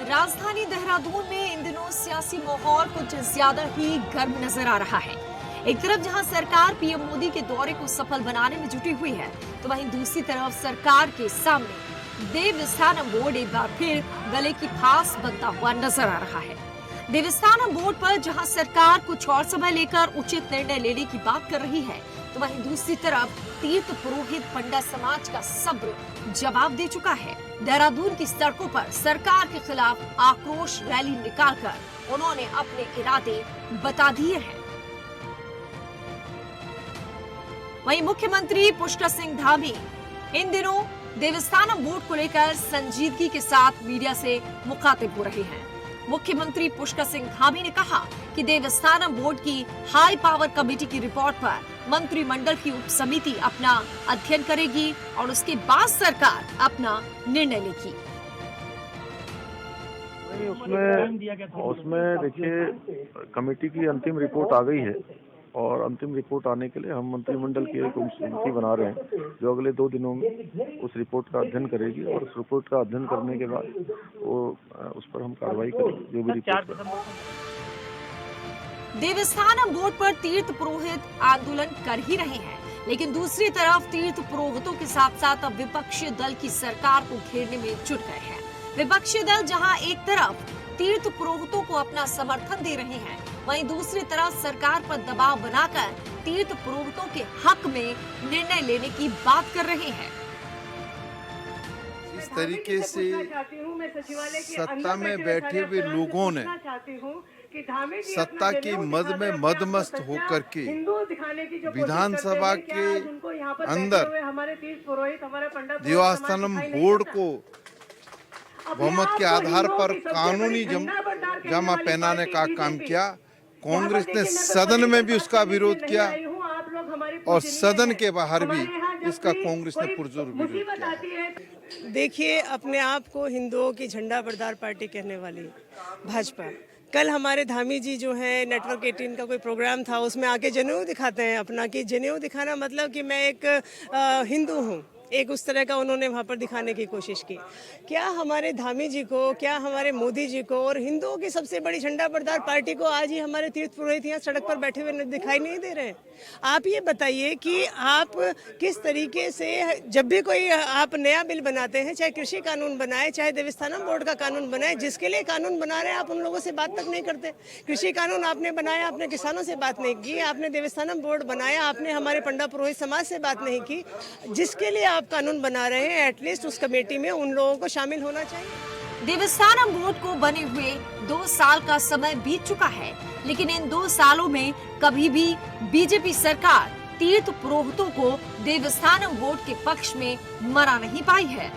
राजधानी देहरादून में इन दिनों सियासी माहौल कुछ ज्यादा ही गर्म नजर आ रहा है। एक तरफ जहां सरकार पीएम मोदी के दौरे को सफल बनाने में जुटी हुई है, तो वहीं दूसरी तरफ सरकार के सामने देवस्थानम बोर्ड एक बार फिर गले की फांस बनता हुआ नजर आ रहा है। देवस्थानम बोर्ड पर जहां सरकार कुछ और समय लेकर उचित निर्णय लेने की बात कर रही है, तो वहीं दूसरी तरफ तीर्थ पुरोहित पंडा समाज का सब्र जवाब दे चुका है। देहरादून की सड़कों पर सरकार के खिलाफ आक्रोश रैली निकालकर उन्होंने अपने इरादे बता दिए हैं। वहीं मुख्यमंत्री पुष्कर सिंह धामी इन दिनों देवस्थानम बोर्ड को लेकर संजीदगी के साथ मीडिया से मुखातिब हो रहे हैं। मुख्यमंत्री पुष्कर सिंह धामी ने कहा कि देवस्थानम बोर्ड की हाई पावर कमेटी की रिपोर्ट पर मंत्रिमंडल की उप समिति अपना अध्ययन करेगी और उसके बाद सरकार अपना निर्णय लेगी। उसमें देखिए कमेटी की अंतिम रिपोर्ट आ गई है और अंतिम रिपोर्ट आने के लिए हम मंत्रिमंडल की एक समिति बना रहे हैं जो अगले 2 दिनों में उस रिपोर्ट का अध्ययन करेगी और उस रिपोर्ट का अध्ययन करने के बाद वो उस पर हम कार्रवाई करेंगे जो भी रिपोर्ट। देवस्थानम बोर्ड पर तीर्थ पुरोहित आंदोलन कर ही रहे हैं, लेकिन दूसरी तरफ तीर्थ पुरोहितों के साथ साथ अब विपक्षी दल की सरकार को घेरने में जुट गए हैं। विपक्षी दल जहां एक तरफ तीर्थ पुरोहितों को अपना समर्थन दे रहे हैं, वहीं दूसरी तरफ सरकार पर दबाव बनाकर तीर्थ पुरोहितों के हक में निर्णय लेने की बात कर रहे हैं। इस तरीके से सत्ता में बैठे हुए लोगों ने सत्ता की मद में मदमस्त होकर के विधानसभा के अंदर देवस्थानम बोर्ड को बहुमत के आधार पर कानूनी जमा पहनाने का काम किया। कांग्रेस ने सदन में भी उसका विरोध किया और सदन के बाहर भी इसका कांग्रेस ने पुरजोर विरोध किया। देखिए, अपने आप को हिंदुओं की झंडा बरदार पार्टी कहने वाली भाजपा, कल हमारे धामी जी जो है नेटवर्क 18 का कोई प्रोग्राम था, उसमें आके जनेऊ दिखाते हैं अपना, कि जनेऊ दिखाना मतलब कि मैं एक हिंदू हूँ, एक उस तरह का उन्होंने वहाँ पर दिखाने की कोशिश की। क्या हमारे धामी जी को, क्या हमारे मोदी जी को और हिंदुओं की सबसे बड़ी झंडा बरदार पार्टी को आज ही हमारे तीर्थ पुरोहित यहाँ सड़क पर बैठे हुए दिखाई नहीं दे रहे? आप ये बताइए कि आप किस तरीके से, जब भी कोई आप नया बिल बनाते हैं, चाहे कृषि कानून बनाए, चाहे देवस्थानम बोर्ड का कानून बनाए, जिसके लिए कानून बना रहे हैं आप उन लोगों से बात तक नहीं करते। कृषि कानून आपने बनाया, आपने किसानों से बात नहीं की, आपने देवस्थानम बोर्ड बनाया, आपने हमारे पंडा पुरोहित समाज से बात नहीं की। जिसके लिए आप कानून बना रहे हैं, एटलीस्ट उस कमेटी में उन लोगों को शामिल होना चाहिए। देवस्थानम बोर्ड को बने हुए 2 साल का समय बीत चुका है, लेकिन इन 2 सालों में कभी भी बीजेपी सरकार तीर्थ पुरोहितों को देवस्थानम बोर्ड के पक्ष में मना नहीं पाई है।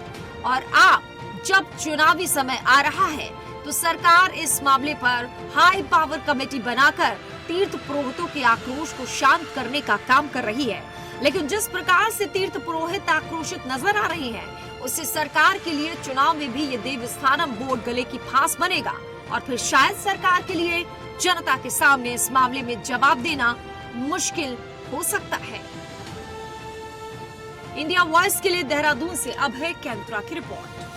और अब जब चुनावी समय आ रहा है, तो सरकार इस मामले पर हाई पावर कमेटी बनाकर तीर्थ पुरोहितों के आक्रोश को शांत करने का काम कर रही है। लेकिन जिस प्रकार से तीर्थ पुरोहित आक्रोशित नजर आ रहे हैं, उससे सरकार के लिए चुनाव में भी ये देवस्थानम बोर्ड गले की फांस बनेगा और फिर शायद सरकार के लिए जनता के सामने इस मामले में जवाब देना मुश्किल हो सकता है। इंडिया वॉइस के लिए देहरादून से अभय कैंत्रा की रिपोर्ट।